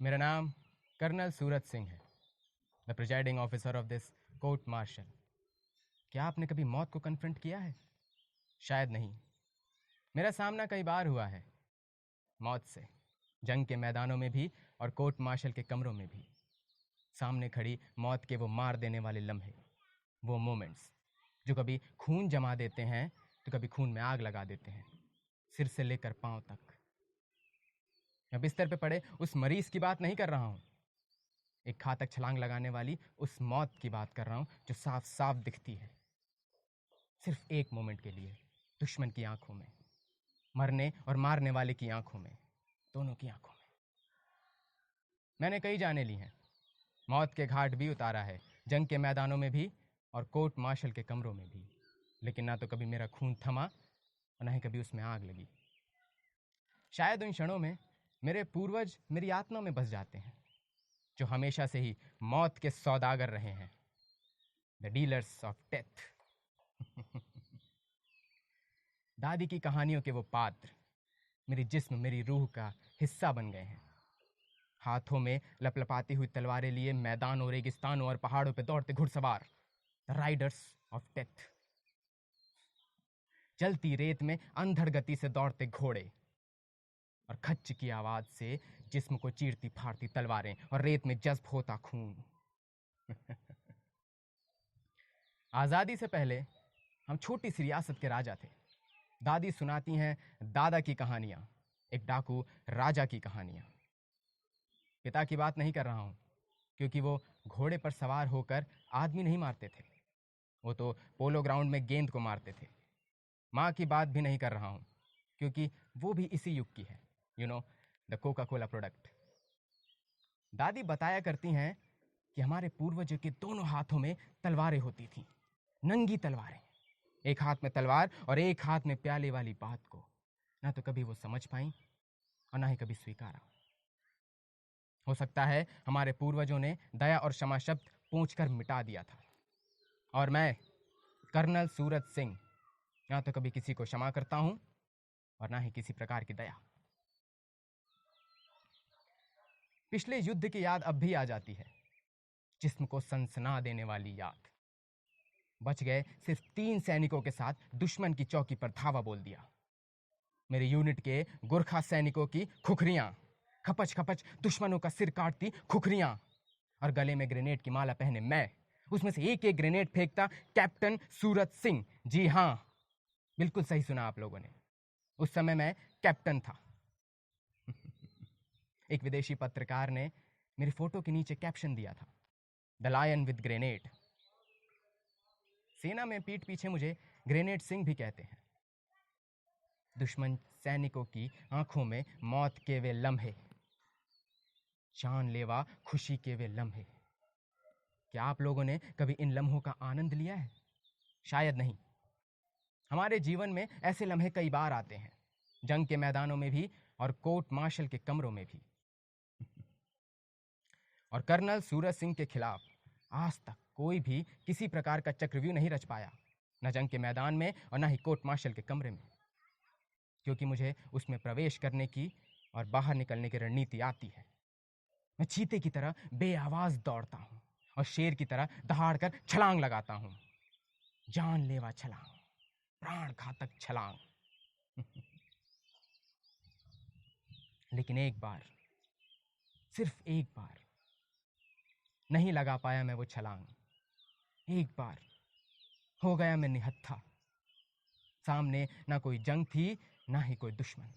मेरा नाम कर्नल सूरज सिंह है, the presiding officer of this court martial. क्या आपने कभी मौत को कन्फ्रंट किया है? शायद नहीं। मेरा सामना कई बार हुआ है मौत से, जंग के मैदानों में भी और कोर्ट मार्शल के कमरों में भी। सामने खड़ी मौत के वो मार देने वाले लम्हे, वो मोमेंट्स जो कभी खून जमा देते हैं तो कभी खून में आग लगा देते हैं, सिर से लेकर पांव तक। मैं बिस्तर पे पड़े उस मरीज की बात नहीं कर रहा हूँ, एक घातक छलांग लगाने वाली उस मौत की बात कर रहा हूँ जो साफ साफ दिखती है, सिर्फ एक मोमेंट के लिए, दुश्मन की आंखों में, मरने और मारने वाले की आंखों में, दोनों की आंखों में। मैंने कई जाने ली हैं, मौत के घाट भी उतारा है, जंग के मैदानों में भी और कोर्ट मार्शल के कमरों में भी, लेकिन ना तो कभी मेरा खून थमा और ना ही कभी उसमें आग लगी। शायद उन क्षणों में मेरे पूर्वज मेरी आत्मा में बस जाते हैं, जो हमेशा से ही मौत के सौदागर रहे हैं, द डीलर्स ऑफ डेथ। दादी की कहानियों के वो पात्र मेरी जिस्म, मेरी रूह का हिस्सा बन गए हैं। हाथों में लपलपाती हुई तलवारें लिए मैदानों, रेगिस्तानों और पहाड़ों पे दौड़ते घुड़सवार, द राइडर्स ऑफ डेथ। चलती रेत में अंधड़ गति से दौड़ते घोड़े और खच्च की आवाज से जिस्म को चीरती फाड़ती तलवारें और रेत में जज्ब होता खून। आजादी से पहले हम छोटी सी रियासत के राजा थे। दादी सुनाती हैं दादा की कहानियां, एक डाकू राजा की कहानियां। पिता की बात नहीं कर रहा हूं, क्योंकि वो घोड़े पर सवार होकर आदमी नहीं मारते थे, वो तो पोलो ग्राउंड में गेंद को मारते थे। माँ की बात भी नहीं कर रहा हूं, क्योंकि वो भी इसी युग की है, द कोका कोला प्रोडक्ट। दादी बताया करती हैं कि हमारे पूर्वजों के दोनों हाथों में तलवारें होती थीं, नंगी तलवारें, एक हाथ में तलवार और एक हाथ में प्याले वाली बात को ना तो कभी वो समझ पाई और ना ही कभी स्वीकारा। हो सकता है हमारे पूर्वजों ने दया और क्षमा शब्द पूंछकर मिटा दिया था, और मैं कर्नल सूरज सिंह ना तो कभी किसी को क्षमा करता हूं और ना ही किसी प्रकार की दया। पिछले युद्ध की याद अब भी आ जाती है, जिस्म को सनसना देने वाली याद। बच गए सिर्फ 3 सैनिकों के साथ दुश्मन की चौकी पर धावा बोल दिया। मेरे यूनिट के गोरखा सैनिकों की खुखरियां खपच खपच दुश्मनों का सिर काटती खुखरियां, और गले में ग्रेनेड की माला पहने मैं उसमें से एक एक ग्रेनेड फेंकता कैप्टन सूरज सिंह। जी हां, बिल्कुल सही सुना आप लोगों ने, उस समय मैं कैप्टन था। एक विदेशी पत्रकार ने मेरी फोटो के नीचे कैप्शन दिया था, द लायन विद ग्रेनेड। सेना में पीठ पीछे मुझे ग्रेनेड सिंह भी कहते हैं। दुश्मन सैनिकों की आंखों में मौत के वे लम्हे, जानलेवा खुशी के वे लम्हे। क्या आप लोगों ने कभी इन लम्हों का आनंद लिया है? शायद नहीं। हमारे जीवन में ऐसे लम्हे कई बार आते हैं, जंग के मैदानों में भी और कोर्ट मार्शल के कमरों में भी। और कर्नल सूरज सिंह के खिलाफ आज तक कोई भी किसी प्रकार का चक्रव्यूह नहीं रच पाया, न जंग के मैदान में और न ही कोर्ट मार्शल के कमरे में, क्योंकि मुझे उसमें प्रवेश करने की और बाहर निकलने की रणनीति आती है। मैं चीते की तरह बेआवाज दौड़ता हूं और शेर की तरह दहाड़कर छलांग लगाता हूं, जानलेवा छलांग, प्राण घातक छलांग। लेकिन एक बार, सिर्फ एक बार नहीं लगा पाया मैं वो छलांग। एक बार हो गया मैं निहत्था। सामने ना कोई जंग थी, ना ही कोई दुश्मन।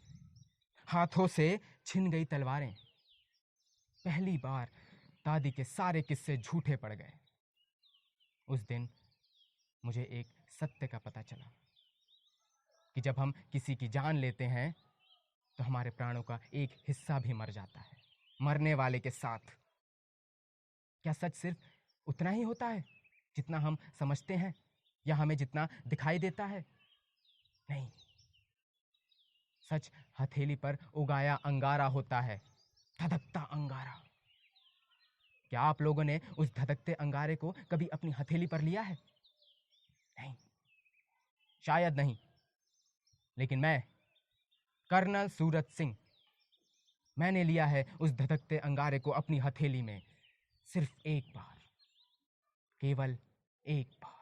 हाथों से छिन गई तलवारें। पहली बार दादी के सारे किस्से झूठे पड़ गए। उस दिन मुझे एक सत्य का पता चला कि जब हम किसी की जान लेते हैं तो हमारे प्राणों का एक हिस्सा भी मर जाता है, मरने वाले के साथ। क्या सच सिर्फ उतना ही होता है जितना हम समझते हैं, या हमें जितना दिखाई देता है? नहीं, सच हथेली पर उगाया अंगारा होता है, धधकता अंगारा। क्या आप लोगों ने उस धधकते अंगारे को कभी अपनी हथेली पर लिया है? नहीं, शायद नहीं। लेकिन मैं कर्नल सूरज सिंह मैंने लिया है उस धधकते अंगारे को अपनी हथेली में, सिर्फ एक बार, केवल एक बार।